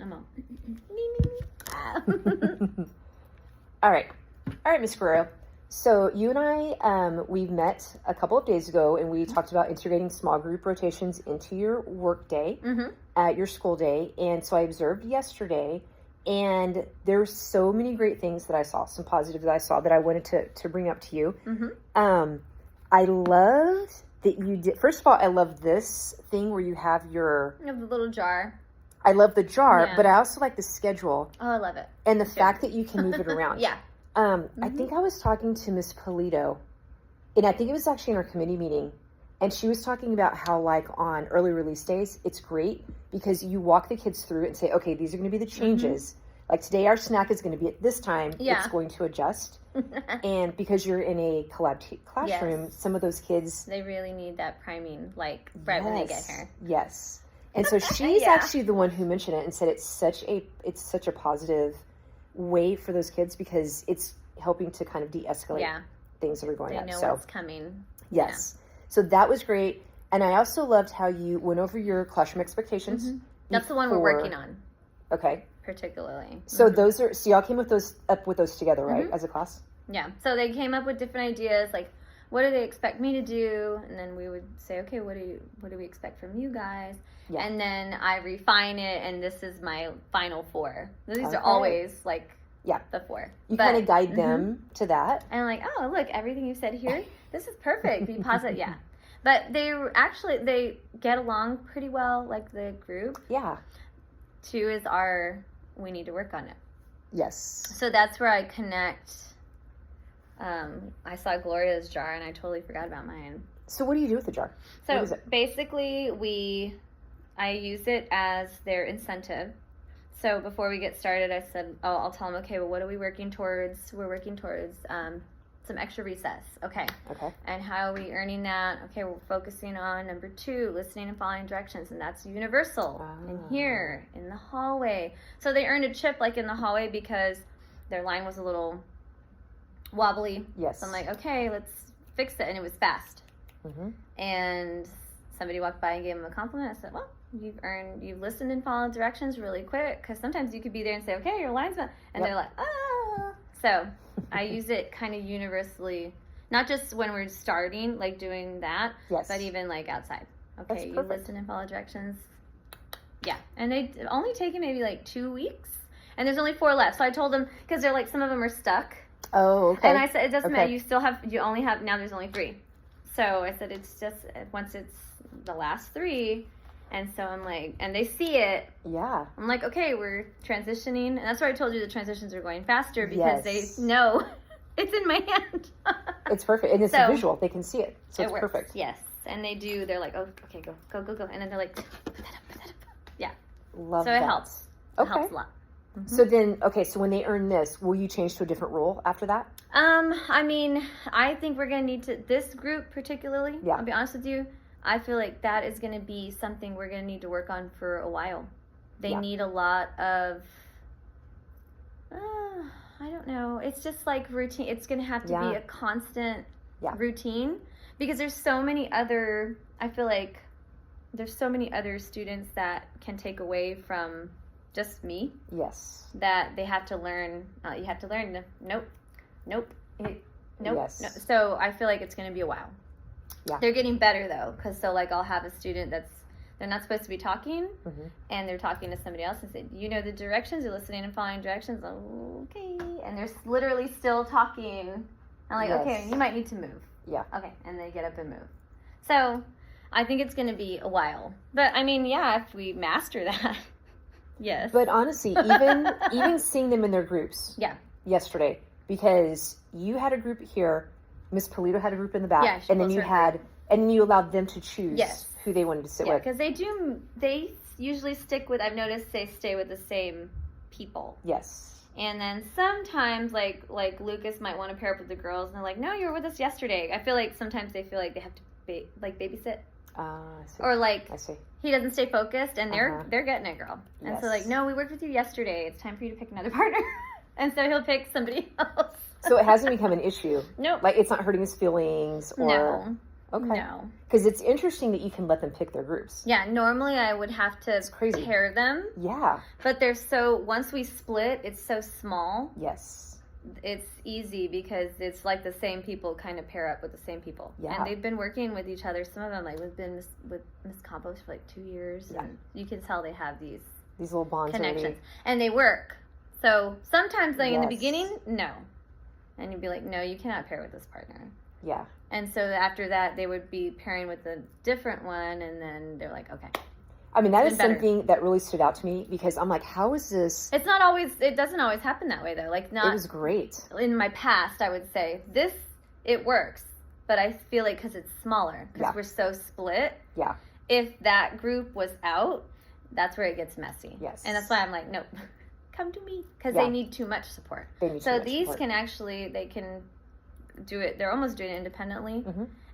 I'm all. All right, Miss Guerrero. So you and I, we met a couple of days ago, and we talked about integrating small group rotations into your work day, at your school day. And so I observed yesterday, and there were so many great things that I saw, some positives that I saw that I wanted to bring up to you. I loved that you did. First of all, I love this thing where you have your. You have the little jar. I love the jar, but I also like the schedule. Oh, I love it. And the fact that you can move it around. Yeah. I think I was talking to Miss Polito, and I think it was actually in our committee meeting, and she was talking about how, like, on early release days, it's great because you walk the kids through it and say, okay, these are going to be the changes. Like, today our snack is going to be at this time. Yeah. It's going to adjust. And because you're in a classroom, some of those kids... They really need that priming, like, right when they get here. Yes. And so she's actually the one who mentioned it and said it's such a positive way for those kids because it's helping to kind of de-escalate things that are going on. They know what's coming. Yes. So that was great. And I also loved how you went over your classroom expectations. That's the one we're working on. Okay. Particularly. So so y'all came up with those together, right? As a class? Yeah. So they came up with different ideas, like, what do they expect me to do? And then we would say, okay, what do we expect from you guys? Yeah. And then I refine it, and this is my final 4. These are always, like, the 4. You kind of guide them to that. And I'm like, oh, look, everything you said here, this is perfect. Be positive. Yeah. But they get along pretty well, like the group. Yeah. 2 is we need to work on it. Yes. So that's where I connect. I saw Gloria's jar, and I totally forgot about mine. So what do you do with the jar? So what is it? Basically, I use it as their incentive. So before we get started, I said, I'll tell them, okay, well, what are we working towards? We're working towards some extra recess. Okay. And how are we earning that? Okay, we're focusing on number 2, listening and following directions, and that's universal. And here, in the hallway. So they earned a chip, like, in the hallway because their line was a little wobbly. Yes. So I'm like, okay, let's fix it. And it was fast. And somebody walked by and gave them a compliment. I said, well, you've listened and followed directions really quick, because sometimes you could be there and say, okay, your line's not, and they're like, ah. So I use it kind of universally, not just when we're starting, like doing that, but even like outside. Okay, you listen and follow directions. Yeah, and they only taken maybe like 2 weeks, and there's only 4 left. So I told them, because they're like, some of them are stuck. Oh, okay. And I said, it doesn't matter. You only have, now there's only 3. So I said, it's just, once it's the last 3, and so I'm like, and they see it. Yeah. I'm like, okay, we're transitioning. And that's why I told you the transitions are going faster, because they know it's in my hand. It's perfect. And it's a visual. They can see it. So it's works. Perfect. Yes. And they do. They're like, oh, okay, go. And then they're like, put that up. Yeah. Love that. So it helps. It helps a lot. So then, so when they earn this, will you change to a different role after that? I mean, I think we're going to need to, this group particularly, I'll be honest with you, I feel like that is going to be something we're going to need to work on for a while. They need a lot of, I don't know, it's just like routine. It's going to have to be a constant routine, because there's so many other, I feel like there's so many other students that can take away from just me. Yes. That they have to learn. You have to learn. Nope. Yes. No. So I feel like it's going to be a while. Yeah. They're getting better though, because I'll have a student they're not supposed to be talking, and they're talking to somebody else and say, you know the directions, you're listening and following directions. Okay. And they're literally still talking. I'm like, okay, you might need to move. Yeah. Okay. And they get up and move. So I think it's going to be a while. But I mean, if we master that. Yes. But honestly, even seeing them in their groups. Yesterday, because you had a group here, Miss Polito had a group in the back, and then you allowed them to choose who they wanted to sit with. Because they usually stick with. I've noticed they stay with the same people. Yes. And then sometimes, like Lucas might want to pair up with the girls, and they're like, "No, you were with us yesterday." I feel like sometimes they feel like they have to babysit. I see. Or like, I see. He doesn't stay focused, and they're getting it, girl. And so like, no, we worked with you yesterday. It's time for you to pick another partner. And so he'll pick somebody else. So it hasn't become an issue. Nope. Like, it's not hurting his feelings or... Okay. No. Because it's interesting that you can let them pick their groups. Yeah, normally I would have to pair them. Yeah. But once we split, it's so small. Yes. It's easy because it's like the same people kind of pair up with the same people. Yeah. And they've been working with each other. Some of them, like, we've been with Miss Campos for like 2 years. Yeah. And you can tell they have these little bonds connections. already. And they work. So sometimes, like, in the Yes. beginning, no. And you'd be like, no, you cannot pair with this partner. Yeah. And so after that, they would be pairing with a different one, and then they're like, okay. I mean, that is something that really stood out to me because I'm like, how is this? It doesn't always happen that way, though. Like, It was great. In my past, I would say, it works, but I feel like because it's smaller, because we're so split. Yeah. If that group was out, that's where it gets messy. Yes. And that's why I'm like, nope, come to me, because they need too much support. These can actually, they can do it, they're almost doing it independently,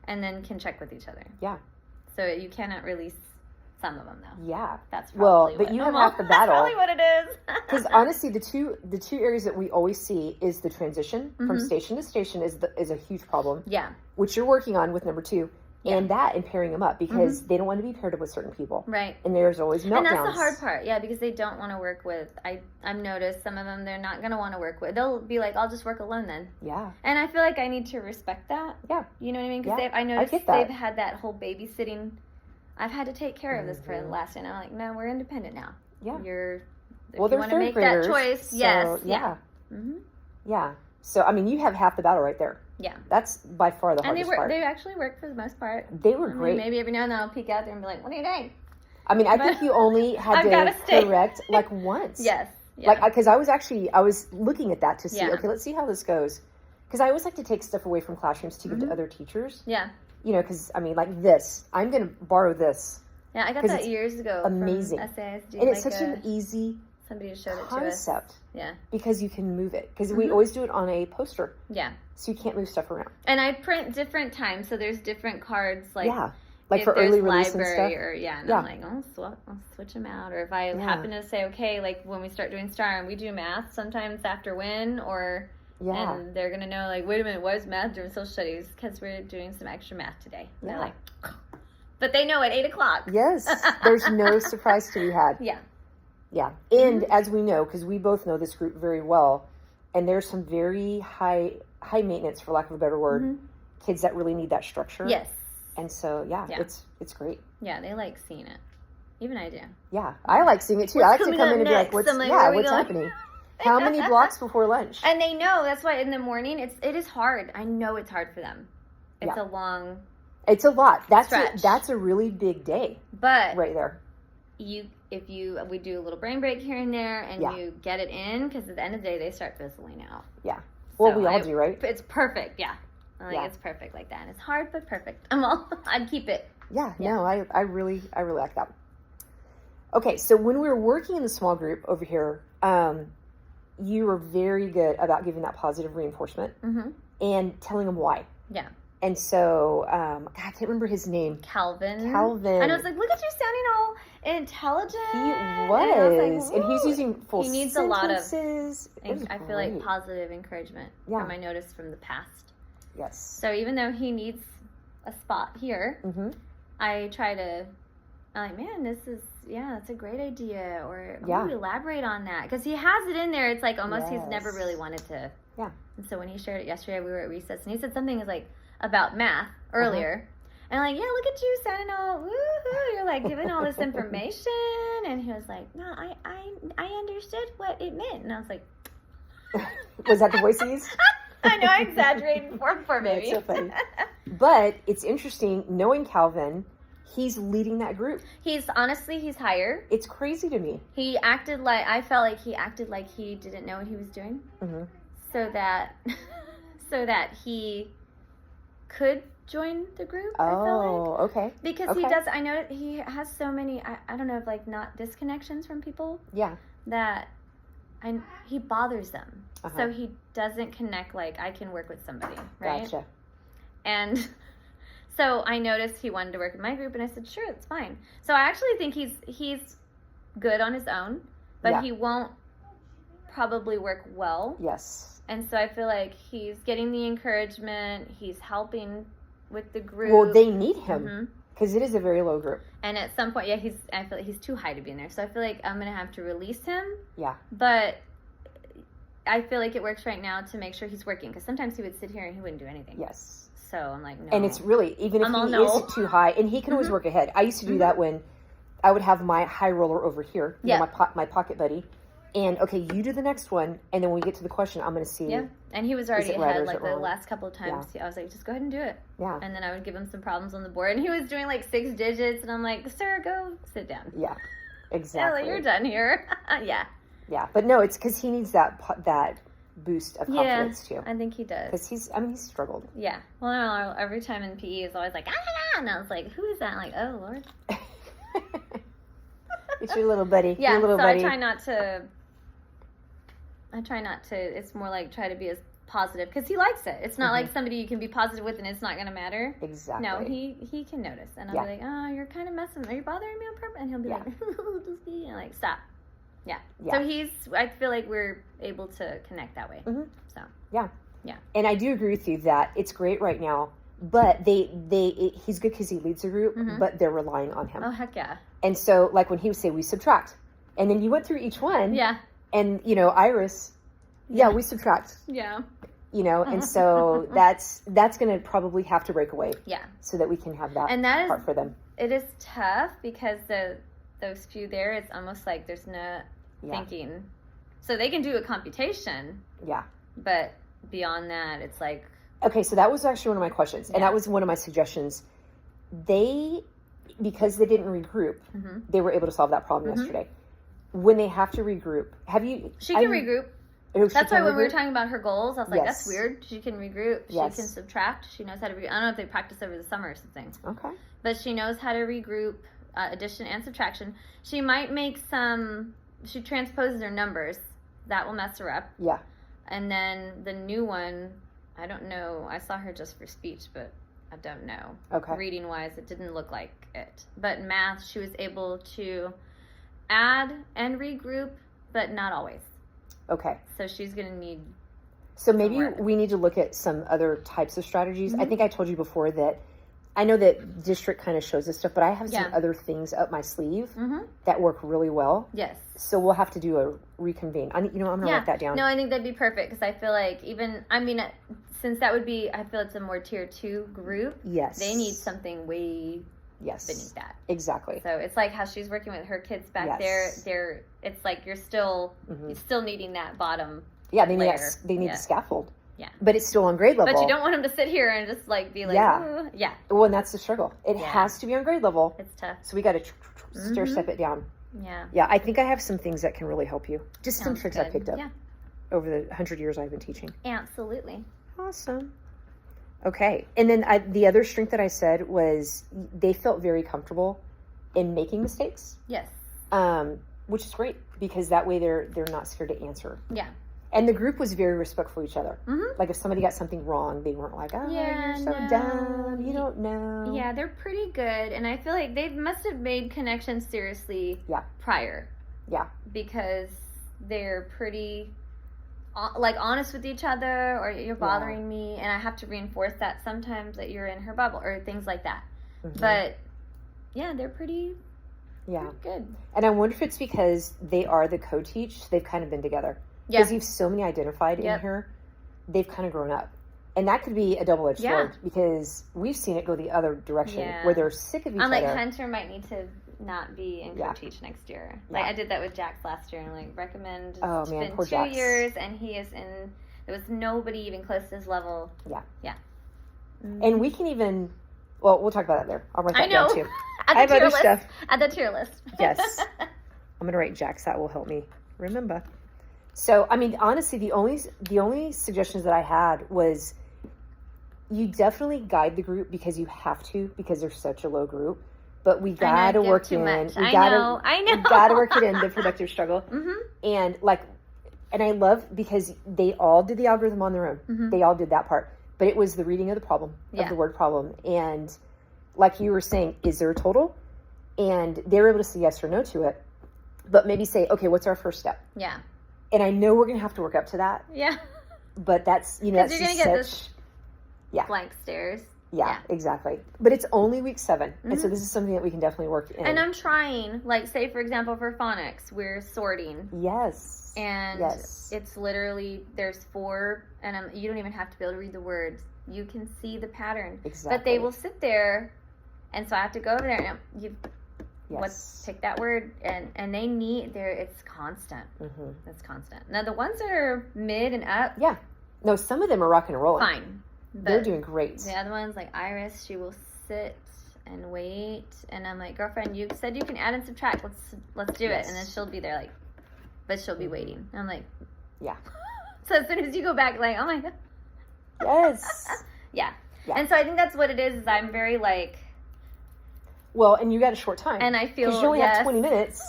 and then can check with each other. Yeah. So you cannot release some of them, though. Yeah. That's probably but you have half the battle. That's probably what it is. Because honestly, the two areas that we always see is the transition from station to station is a huge problem. Yeah. Which you're working on with number 2. Yeah. And pairing them up because they don't want to be paired up with certain people. Right. And there's always meltdowns. And that's the hard part, because they don't want to work with, I've noticed some of them they're not going to want to work with. They'll be like, I'll just work alone then. Yeah. And I feel like I need to respect that. Yeah. You know what I mean? Because I noticed they've had that whole babysitting. I've had to take care of this for the last, and I'm like, no, we're independent now. Yeah. If they're you want to make graders, that choice, so, yes. Yeah. Yeah. So, I mean, you have half the battle right there. Yeah. That's by far the hardest part. And they actually work for the most part. They were great. Maybe every now and then I'll peek out there and be like, what are you doing? I mean, I think you only had to correct like once. Yes. Yeah. Like, because I was looking at that to see, okay, let's see how this goes. Because I always like to take stuff away from classrooms to give to other teachers. Yeah. You know, because, I mean, like this. I'm going to borrow this. Yeah, I got that years ago. Amazing. From SASD, and it's such an easy somebody showed it concept. To us. Yeah. Because you can move it. Because we always do it on a poster. Yeah. So you can't move stuff around. And I print different times, so there's different cards. Like, like for early release and stuff. I'm like, I'll switch them out. Or if I happen to say, okay, like when we start doing STAR and we do math, sometimes after when or... Yeah. And they're going to know, like, wait a minute, what is math during social studies? Because we're doing some extra math today. And they're like, but they know at 8 o'clock. Yes. There's no surprise to be had. Yeah. Yeah. And as we know, because we both know this group very well, and there's some very high maintenance, for lack of a better word, kids that really need that structure. Yes. And so, it's great. Yeah, they like seeing it. Even I do. Yeah. I like seeing it, too. I like to come in and be like, what's happening? How many blocks before lunch? And they know. That's why in the morning, it is hard. I know it's hard for them. It's a long It's a lot. Stretch. That's a really big day. But right there. We do a little brain break here and there, and you get it in, because at the end of the day, they start fizzling out. Yeah. Well, we all do, right? It's perfect. Yeah. It's perfect like that. And it's hard, but perfect. I'd keep it. Yeah. No, I really like that. Okay. So when we were working in the small group over here, you were very good about giving that positive reinforcement and telling them why. Yeah. And so, I can't remember his name. Calvin. And I was like, look at you sounding all intelligent. He was. And he's using full sentences. He needs a lot of, I feel like, positive encouragement from my notice from the past. Yes. So even though he needs a spot here, I try to, I'm like, man, that's a great idea. Or elaborate on that. Because he has it in there. It's like almost he's never really wanted to. Yeah. And so when he shared it yesterday, we were at recess, and he said something like about math earlier. And I'm like, yeah, look at you sounding all woohoo. You're like giving all this information. And he was like, no, I understood what it meant. And I was like, was that the voice he used? I know, I exaggerated for maybe. That's so funny. But it's interesting, knowing Calvin, he's leading that group. He's higher. It's crazy to me. I felt like he acted like he didn't know what he was doing. So that he could join the group. Okay. Because he does, I know that he has so many, I don't know, if like not disconnections from people. Yeah. That he bothers them. So he doesn't connect like I can work with somebody, right? Gotcha. And so I noticed he wanted to work in my group, and I said, sure, it's fine. So I actually think he's good on his own, but he won't probably work well. Yes. And so I feel like he's getting the encouragement, he's helping with the group. Well, they need him because it is a very low group. And at some point, I feel like he's too high to be in there. So I feel like I'm gonna have to release him. Yeah. But I feel like it works right now to make sure he's working, because sometimes he would sit here and he wouldn't do anything. Yes. So I'm like, no. And it's really, even if he is too high, and he can always work ahead. I used to do that when I would have my high roller over here, my pocket buddy, and okay, you do the next one, and then when we get to the question, I'm going to see. Yeah, and he was already ahead, like the last couple of times. I was like, just go ahead and do it. Yeah. And then I would give him some problems on the board, and he was doing like 6 digits, and I'm like, sir, go sit down. Yeah, exactly. You're done here. Yeah. Yeah, but no, it's because he needs that boost of confidence too. I think he does. Because he's struggled. Yeah. Well, no, every time in PE is always like, and I was like, who is that? I'm like, oh Lord. It's your little buddy. Yeah. Your little so buddy. I try not to. It's more like try to be as positive, because he likes it. It's not like somebody you can be positive with and it's not going to matter. Exactly. No, he can notice, and I'll be like, oh, you're kind of messing. Are you bothering me on purpose? And he'll be like, just be, and like, stop. Yeah. So I feel like we're able to connect that way. So. Yeah. Yeah. And I do agree with you that it's great right now, but he's good because he leads the group, but they're relying on him. Oh, heck yeah. And so, like when he would say, we subtract, and then you went through each one. Yeah. And, Iris, we subtract. Yeah. And so that's going to probably have to break away. Yeah. So that we can have that, part for them. It is tough because those few there, it's almost like there's no thinking. So they can do a computation. Yeah. But beyond that, it's like... Okay, so that was actually one of my questions. And that was one of my suggestions. Because they didn't regroup, they were able to solve that problem yesterday. When they have to regroup, She can regroup. That's why when we were talking about her goals, I was like, that's Yes. weird. She can regroup. Yes. She can subtract. She knows how to regroup. I don't know if they practice over the summer or something. Okay. But she knows how to regroup, addition and subtraction. She might make she transposes her numbers. That will mess her up. Yeah. And then the new one, I don't know. I saw her just for speech, but I don't know. Okay. Reading wise, it didn't look like it. But math, she was able to add and regroup, but not always. Okay. So she's going to need... So maybe we need to look at some other types of strategies. I think I told you before that I know that district kind of shows this stuff, but I have some other things up my sleeve that work really well. Yes. So we'll have to do a reconvene. I'm going to write that down. No, I think that'd be perfect, because I feel like since that would be, I feel it's a more tier 2 group. Yes. They need something way beneath that. Exactly. So it's like how she's working with her kids back there. It's like you're still needing that bottom. Yeah, they layer. They need the scaffold. Yeah. But it's still on grade level. But you don't want them to sit here and just like be like, yeah. Yeah. Well, and that's the struggle. It has to be on grade level. It's tough. So we got to stair step it down. Yeah. Yeah, I think I have some things that can really help you. Just some tricks I picked up over the 100 years I've been teaching. Absolutely. Awesome. Okay. And then the other strength that I said was they felt very comfortable in making mistakes. Yes. Which is great, because that way they're not scared to answer. Yeah. And the group was very respectful of each other. Like if somebody got something wrong, they weren't like, you're so dumb, you don't know. Yeah, they're pretty good. And I feel like they must have made connections seriously prior. Yeah. Because they're pretty honest with each other, or you're bothering me, and I have to reinforce that sometimes, that you're in her bubble or things like that. But yeah, they're pretty good. And I wonder if it's because they are the co-teach, they've kind of been together. Because you've so many identified in her, they've kind of grown up. And that could be a double-edged sword, because we've seen it go the other direction, where they're sick of each other. Like Hunter might need to not be in co-teach next year. Like I did that with Jax last year, and I'm like, recommend. Oh man, it's poor been 2 Jax. years, and he is in. There was nobody even close to his level. Yeah. And we can even. Well, we'll talk about that there. I'll write that down too. I have other stuff. Add the tier list. Yes. I'm gonna write Jax. That will help me remember. So, I mean, honestly, the only suggestions that I had was you definitely guide the group, because you have to, because they're such a low group. But we gotta work in. I know. We gotta work it in, the productive struggle. And and I love, because they all did the algorithm on their own. They all did that part. But it was the reading of the problem, of the word problem. And like you were saying, is there a total? And they were able to say yes or no to it. But maybe say, okay, what's our first step? Yeah. And I know we're going to have to work up to that. Yeah. But that's, that's you're going to get this blank stares. Yeah, exactly. But it's only week 7. And so this is something that we can definitely work in. And I'm trying, like, say, for example, for phonics, we're sorting. Yes. And it's literally, there's 4, and you don't even have to be able to read the words. You can see the pattern. Exactly. But they will sit there, and so I have to go over there and pick that word, and they need, it's constant. It's constant. Now, the ones that are mid and up. Yeah. No, some of them are rocking and rolling. Fine. They're doing great. The other ones, like Iris, she will sit and wait, and I'm like, girlfriend, you said you can add and subtract. Let's do it. And then she'll be there, like, but she'll be waiting. And I'm like, yeah. So as soon as you go back, like, oh my god. Yes. Yeah. And so I think that's what it is I'm very like. Well, and you got a short time. And I feel because you only have 20 minutes,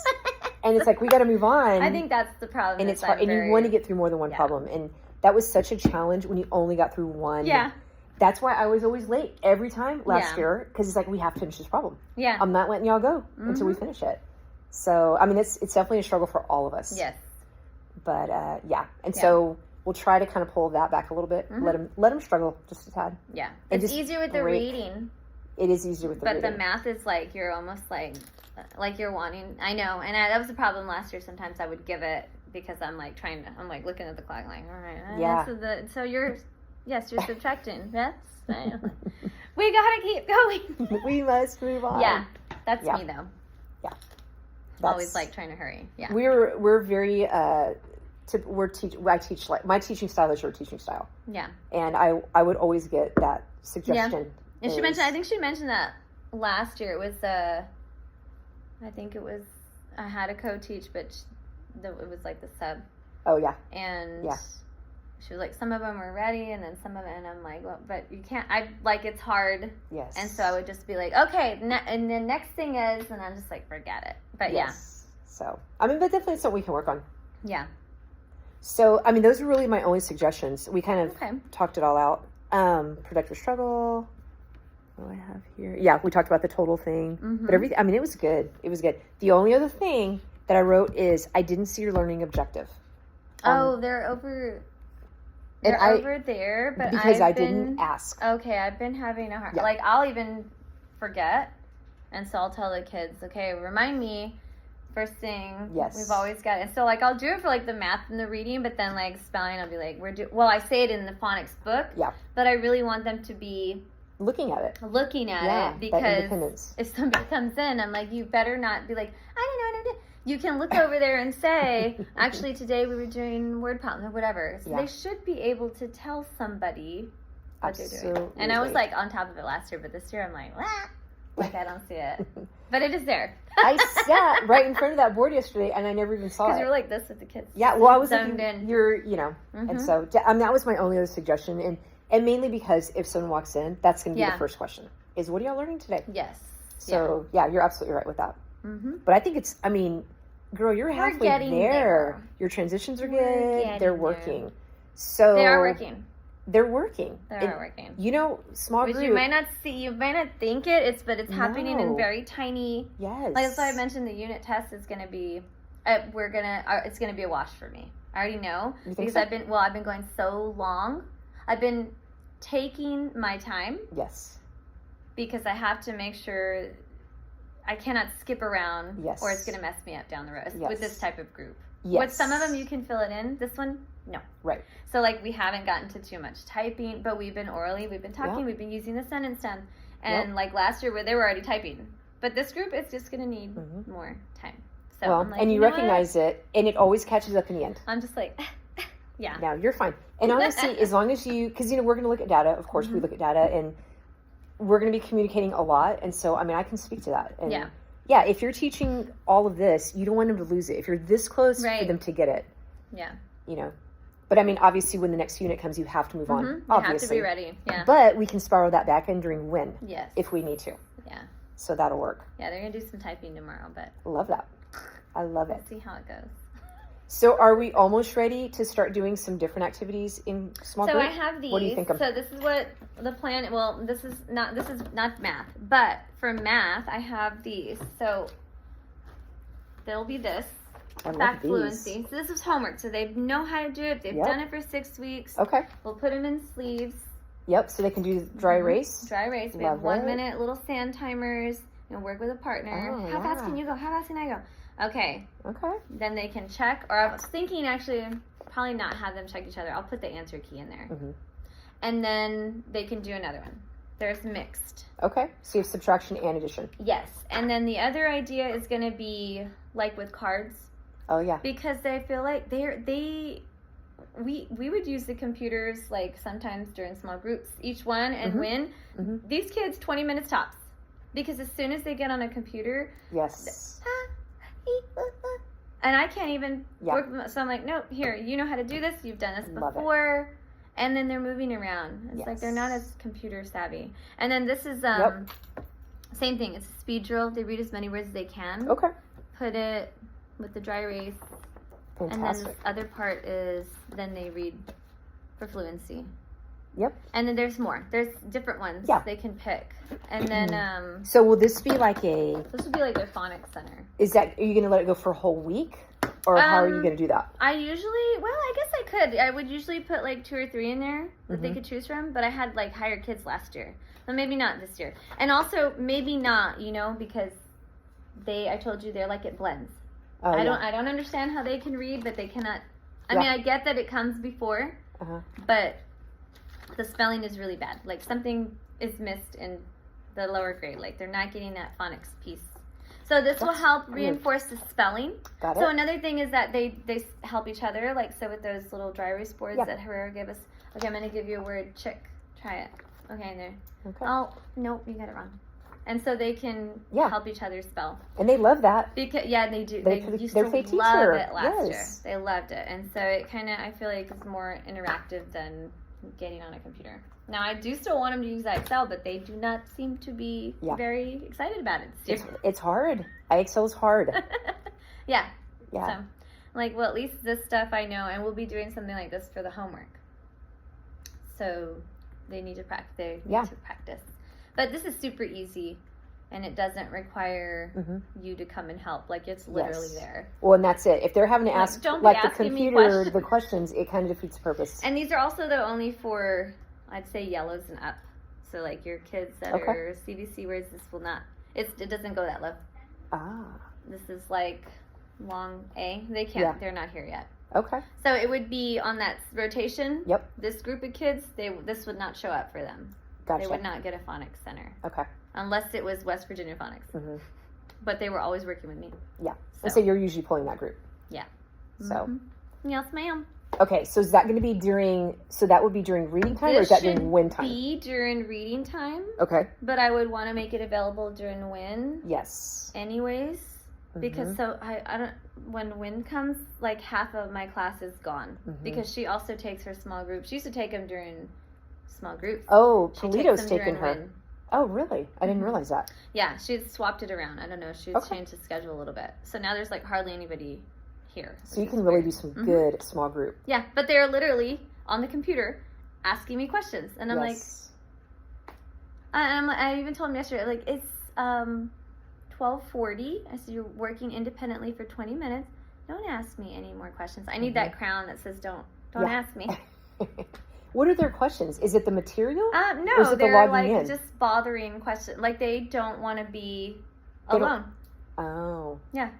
and it's like we got to move on. I think that's the problem. And it's hard, and you want to get through more than one problem, and that was such a challenge when you only got through one. Yeah. That's why I was always late every time last year, because it's like, we have to finish this problem. Yeah. I'm not letting y'all go until we finish it. So, I mean, it's definitely a struggle for all of us. Yes. But, And so we'll try to kind of pull that back a little bit. Let them struggle just a tad. Yeah. It's easier with the reading. It is easier with the reading. But the math is like, you're almost like you're wanting, I know. And that was the problem last year. Sometimes I would give it because I'm like I'm like looking at the clock like, all right. Yeah. So you're subtracting. Yes. We gotta keep going. We must move on. Yeah. That's me though. Yeah. Always like trying to hurry. Yeah. We're very, I teach, like, my teaching style is your teaching style. Yeah. And I would always get that suggestion. Yeah. And I think she mentioned that last year. It was, I had a co-teach, but it was like the sub. Oh, yeah. And she was like, some of them were ready, and then some of it, and I'm like, well, but you can't, it's hard. Yes. And so I would just be like, okay, and the next thing is, and I'm just like, forget it. But So, I mean, but definitely something we can work on. Yeah. So, I mean, those are really my only suggestions. We kind of talked it all out. Productive struggle. What do I have here? Yeah, we talked about the total thing. But everything, I mean, it was good. It was good. The only other thing that I wrote is, I didn't see your learning objective. They're over... They're over there, but because I didn't ask. Okay, I've been having a hard... Like, I'll even forget, and so I'll tell the kids, okay, remind me, first thing, we've always got... And so, like, I'll do it for, like, the math and the reading, but then, like, spelling, I'll be like, well, I say it in the phonics book, but I really want them to be... Looking at it, because if somebody comes in, I'm like, you better not be like, I don't know what I'm doing. You can look over there and say, actually, today we were doing word problem or whatever. So they should be able to tell somebody what they're doing. And I was like on top of it last year, but this year I'm like, like I don't see it. But it is there. I sat right in front of that board yesterday, and I never even saw it. Because you were like this with the kids. Yeah, well, I was zoned in. And so that was my only other suggestion. And mainly because if someone walks in, that's going to be the first question, is what are y'all learning today? Yes. So, you're absolutely right with that. But I think it's, I mean... Girl, you're halfway there. Your transitions are good. They're working. So they are working. They're working. They are working. You know, small group. You might not see. You might not think it. But it's happening in very tiny. Yes. Like that's why I mentioned the unit test is going to be. It's going to be a wash for me. I already know because I've been going so long. I've been taking my time. Yes. Because I have to make sure. I cannot skip around or it's going to mess me up down the road with this type of group. Yes. With some of them, you can fill it in. This one, no. Right. So, like, we haven't gotten to too much typing, but we've been talking, we've been using the sentence stem. And, like, last year, they were already typing. But this group is just going to need more time. So I'm like, and you recognize it, and it always catches up in the end. I'm just like, yeah. No, you're fine. And honestly, as long as because, we're going to look at data. Of course, we look at data, and we're going to be communicating a lot, and so I can speak to that. And if you're teaching all of this, you don't want them to lose it. If you're this close for them to get it, But obviously, when the next unit comes, you have to move on. You have to be ready. Yeah. But we can spiral that back in during when, if we need to. Yeah. So that'll work. Yeah, they're gonna do some typing tomorrow, but love that. I love it. Let's see how it goes. So are we almost ready to start doing some different activities in small group? So I have these. What do you think of? So this is what the plan, this is not math, but for math, I have these. So there'll be this. Back fluency. So this is homework. So they know how to do it. They've done it for 6 weeks. Okay. We'll put them in sleeves. Yep, so they can do dry erase. Dry erase. We have 1 minute little sand timers. And work with a partner. How fast can you go? How fast can I go? Okay. Then they can check. Or I was thinking, actually, probably not have them check each other. I'll put the answer key in there. And then they can do another one. There's mixed. Okay. So you have subtraction and addition. Yes. And then the other idea is going to be like with cards. Oh, yeah. Because I feel like we would use the computers like sometimes during small groups, each one, and win. These kids, 20 minutes tops. Because as soon as they get on a computer, yes, and I can't even work with them. So I'm like, no, here, you know how to do this. You've done this before. And then they're moving around. It's like they're not as computer savvy. And then this is same thing. It's a speed drill. They read as many words as they can. Okay. Put it with the dry erase. Fantastic. And then this other part is then they read for fluency. Yep. And then there's more. There's different ones they can pick. And then so will this be like this would be like their phonics center. Are you going to let it go for a whole week? Or how are you going to do that? I guess I could. I would usually put like 2 or 3 in there that they could choose from, but I had like higher kids last year. But maybe not this year. And also maybe not, because I told you they're like it blends. I don't understand how they can read, but they cannot. I mean, I get that it comes before, but the spelling is really bad. Like something is missed in the lower grade. Like they're not getting that phonics piece. So this will help reinforce the spelling. Got it. So another thing is that they help each other. Like so with those little dry erase boards that Herrera gave us. Okay, I'm going to give you a word. Chick. Try it. Okay, in there. Okay. Oh, nope, you got it wrong. And so they can help each other spell. And they love that. Because they do. They used to love it last year. They loved it. And so it kind of, I feel like it's more interactive than getting on a computer. Now, I do still want them to use Excel, but they do not seem to be very excited about it. It's hard. Excel's hard. Yeah. So, well, at least this stuff I know, and we'll be doing something like this for the homework. So they need to practice. They need to practice. But this is super easy, and it doesn't require you to come and help. Like, it's literally there. Well, and that's it. If they're having to ask, like, the computer, the questions, it kind of defeats the purpose. And these are also, though, only for, I'd say, yellows and up. So, like, your kids that are CBC words, this will not, it doesn't go that low. This is, like, long A. They can't, they're not here yet. Okay. So, it would be on that rotation. Yep. This group of kids, this would not show up for them. Gotcha. They would not get a phonics center. Okay. Unless it was West Virginia Phonics. But they were always working with me. Yeah. So you're usually pulling that group. Yeah. So. Yes, ma'am. Okay, so is that going to be that would be during reading time, or is that during win time? Be during reading time. Okay. But I would want to make it available during win. Yes. Anyways. Because I don't, when win comes, like half of my class is gone. Because she also takes her small group. She used to take them during small groups. Oh, Toledo's taking her. Win. Oh, really? I didn't realize that. Yeah, she's swapped it around. I don't know. She's changed the schedule a little bit. So now there's like hardly anybody here. So you can really do some good small group. Yeah, but they're literally on the computer asking me questions. And I'm like, I even told them yesterday, like, it's 12:40. I said, you're working independently for 20 minutes. Don't ask me any more questions. I need that crown that says don't ask me. What are their questions? Is it the material? No, they're like just bothering questions. Like they don't want to be alone. Oh. Yeah.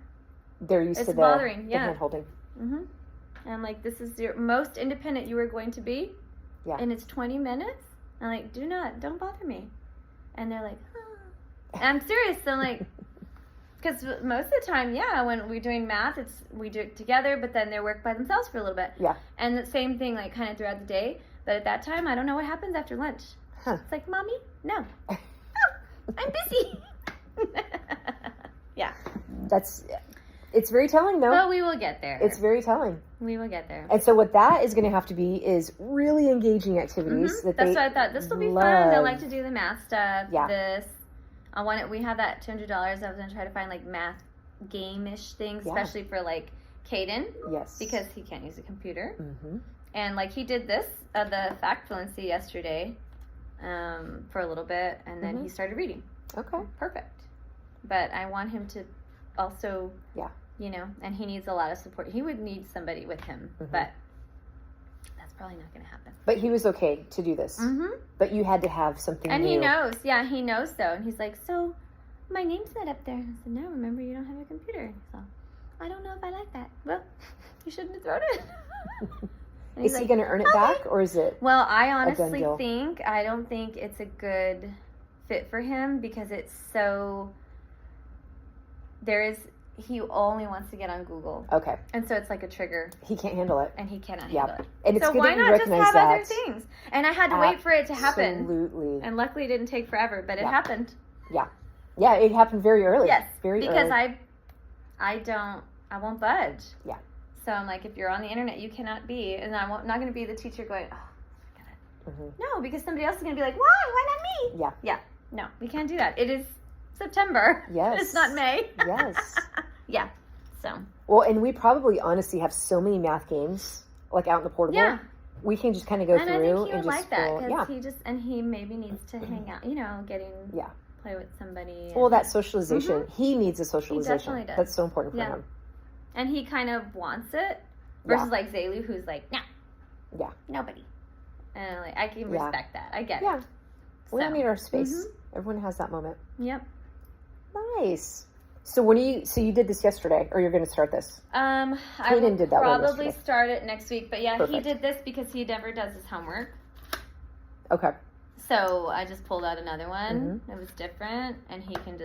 They're used to the hand holding. And I'm like, this is your most independent you are going to be. Yeah. And it's 20 minutes. I'm like, don't bother me. And they're like, oh. And I'm serious. So I'm like, because most of the time, when we're doing math, we do it together, but then they work by themselves for a little bit. Yeah. And the same thing, like kind of throughout the day. But at that time, I don't know what happens after lunch. It's like, Mommy, no. I'm busy. Yeah. It's very telling, though. But we will get there. It's very telling. We will get there. And so what that is going to have to be is really engaging activities. That's what I thought. This will be fun. They like to do the math stuff. Yeah. We have that $200. I was going to try to find like math game-ish things, especially for like Caden. Yes. Because he can't use a computer. And like he did the fact fluency yesterday for a little bit, and then he started reading. Okay. Perfect. But I want him to also, and he needs a lot of support. He would need somebody with him, but That's probably not going to happen. But he was okay to do this. Mm-hmm. But you had to have something and new. he knows. Yeah, he knows, though. And he's like, so my name's not up there. I said, no, remember, you don't have a computer. So I don't know if I like that. Well, you shouldn't have thrown it. Is he going to earn it back, or is it? Well, I honestly I don't think it's a good fit for him because it's so. He only wants to get on Google. Okay. And so it's like a trigger. He can't handle it. And he cannot handle it. And it's so good why that you not just recognize have that. other things? And I had to wait for it to happen. Absolutely. And luckily it didn't take forever, but it happened. Yeah. Yeah, it happened very early. Yes. Very because early. I won't budge. Yeah. So I'm like, if you're on the internet, you cannot be. And I'm not going to be the teacher going, oh, forget it. Mm-hmm. No, because somebody else is going to be like, why? Why not me? Yeah. Yeah. No, we can't do that. It is September. Yes. It's not May. Yes. Yeah. So. Well, and we probably honestly have so many math games like out in the portable. Yeah. We can just kind of go and through I think he and would just like that feel, he maybe needs to hang out, play with somebody. Well, that socialization. Mm-hmm. He needs a socialization. He definitely does. That's so important for him. And he kind of wants it versus like Zaylu, who's like, no. Yeah. Nobody. And like, I can respect that. I get it. Yeah. We all need our space. Mm-hmm. Everyone has that moment. Yep. Nice. So you did this yesterday, or you're going to start this? I will did that probably start it next week. But yeah, Perfect. he did this because he never does his homework. Okay. So I just pulled out another one. Mm-hmm. It was different, and he can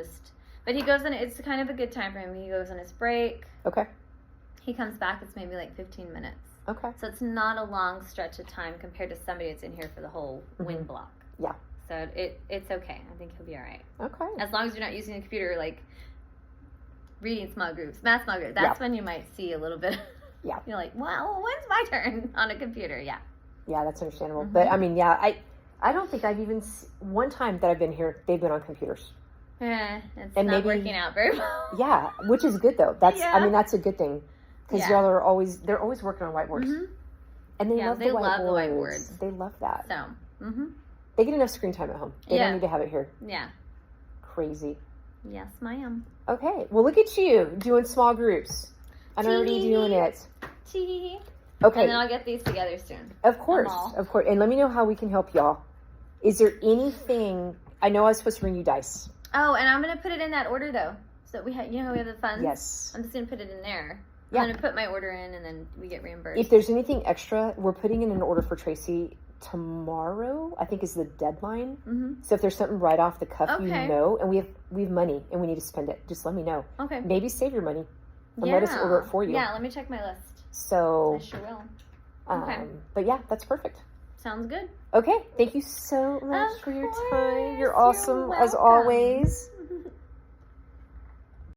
but he goes in, it's kind of a good time for him. He goes on his break. Okay. He comes back, it's maybe like 15 minutes. Okay. So it's not a long stretch of time compared to somebody that's in here for the whole wind block. Yeah. So it's okay. I think he'll be all right. Okay. As long as you're not using the computer, like, reading small groups, math small groups. That's when you might see a little bit. Yeah. You're like, well, when's my turn on a computer? Yeah. Yeah, that's understandable. Mm-hmm. But, I mean, I don't think I've even one time that I've been here, they've been on computers. It's not working out very well. Yeah, which is good, though. I mean, that's a good thing. Because y'all are they're always working on whiteboards. Mm-hmm. And they love the whiteboards. They love that. So, they get enough screen time at home. They don't need to have it here. Yeah. Crazy. Yes, ma'am. Okay. Well, look at you doing small groups. I'm already doing it. Okay. And then I'll get these together soon. Of course. Of course. And let me know how we can help y'all. Is there anything... I know I was supposed to bring you dice. Oh, and I'm going to put it in that order, though. So we have, how we have the funds? Yes. I'm just going to put it in there. Yeah. I'm going to put my order in, and then we get reimbursed. If there's anything extra, we're putting in an order for Tracy tomorrow, I think, is the deadline. Mm-hmm. So if there's something right off the cuff, and we have money, and we need to spend it, just let me know. Okay. Maybe save your money and let us order it for you. Yeah, let me check my list. So I sure will. Okay. But yeah, that's perfect. Sounds good. Okay. Thank you so much for your time. You're awesome as always.